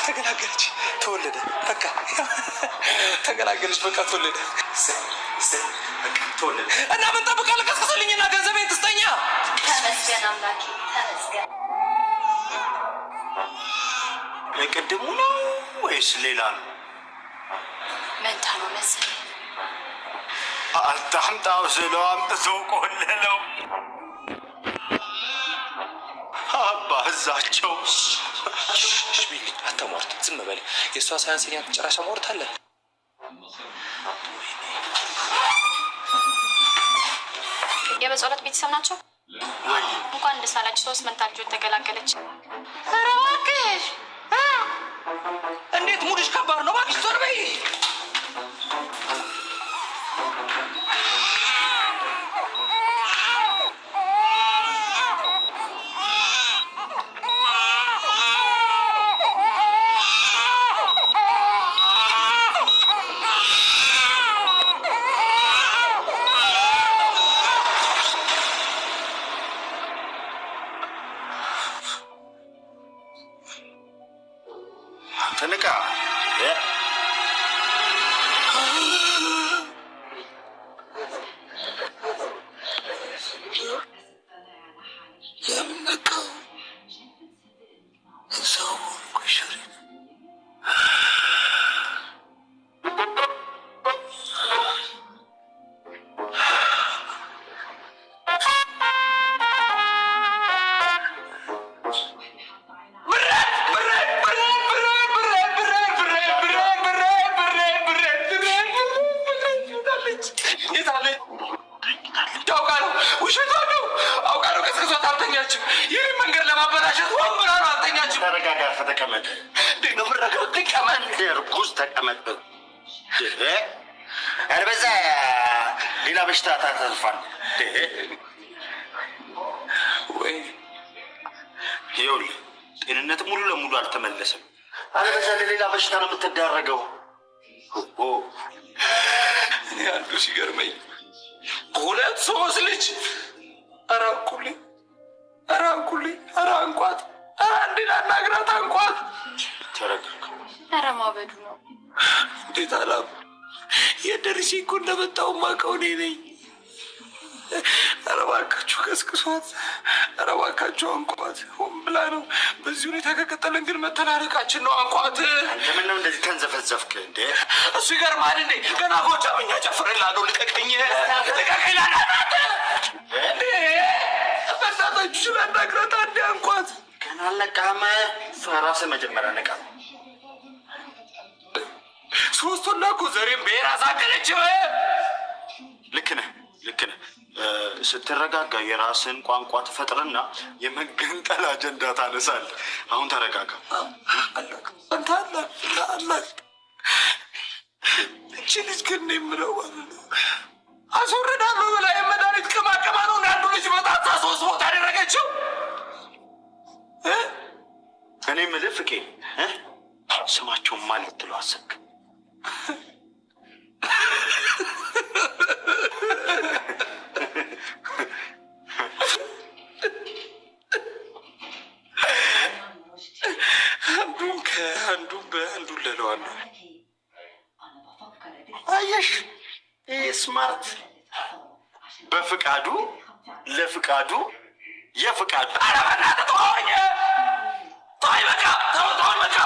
ተገላገለች፣ ተወለደ። በቃ ተገላገለች፣ በቃ ተወለደ። ተወለደ እና ምን ጠብቃለህ? ቀስቅስልኝና ገንዘቤን ትስጠኛ። ተመስገን አምላኬ ተመስገን። የቅድሙ ነው ወይስ ሌላ ነው? መንታ ነው መሰለኝ። አታምጣው ስለው አምጥቶ ቆለለው። አባዛቸው ሽቢልኝ አታሟርት፣ ዝም በል። የእሷ ሳያንሰኛ ጭራሽ አሟርታለህ። የበጸሎት ቤተሰብ ናቸው። እንኳን ደስ አላችሁ። 3 መንታ ልጆች ተገላገለች። ኧረ እባክሽ እንዴት ሙድሽ ከባድ ነው። እባክሽ ዞር በይ። ተነቃ ይህ መንገድ ለማበላሸት ሆን ብላ ነው። አልተኛችም። ተረጋጋ፣ ተቀመጥ። እርጉዝ ተቀመጥ። ያልበዛ ሌላ በሽታ ታተርፋል። ወይ ይኸውልህ ጤንነት ሙሉ ለሙሉ አልተመለሰም። አለበዛ ለሌላ በሽታ ነው የምትዳረገው። እኔ አንዱ ሲገርመኝ 2 3 ልጅ አራኩልኝ አራንኩልኝ አራንኳት አንዴ ላናግራት አንኳት። ተረጋጋ። ኧረ ማበዱ ነው። እንዴት አላም የደርሼ እኮ እንደመጣሁ የማውቀው እኔ ነኝ። ኧረ እባካችሁ ቀስቅሷት፣ ኧረ እባካችሁ አንኳት። ሆን ብላ ነው። በዚህ ሁኔታ ከቀጠለን ግን መተላለቃችን ነው። አንኳት። አንተ ምነው እንደዚህ ተንዘፈዘፍክ እንዴ? እሱ ይገርማል እንዴ? ገና ጎጃምኛ ጨፍርላለሁ። ልቀቀኝ ልቀቀኝ ላናግራት እንዴ! በእናታችሁ ስላናግራት አንዴ አንኳት። ገና አልነቃህም። ራስህ መጀመሪያ ነቃ። 3 ወላ እኮ ዘሬን ብሔር አሳከለች። ልክ ነህ ልክ ነህ። ስትረጋጋ የራስን ቋንቋ ትፈጥርና የመገንጠል አጀንዳ ታነሳለህ። አሁን ተረጋጋ። አንተ አለ እቺ ልጅ ግን የምለው ማለት ነው አስወርዳለሁ ብላ የመድኃኒት ቅማቅማ ነው አንዱ ልጅ በጣታ 3 ቦታ አደረገችው። እኔ የምልህ ፍቄ ስማቸውን ማን ልትለው አሰብክ? አንዱን ከአንዱን በአንዱን ለለዋለሁ። አየሽ ስማርት በፍቃዱ ለፍቃዱ የፍቃዱ አረበና ተወኝ። ተወኝ በቃ ተወኝ በቃ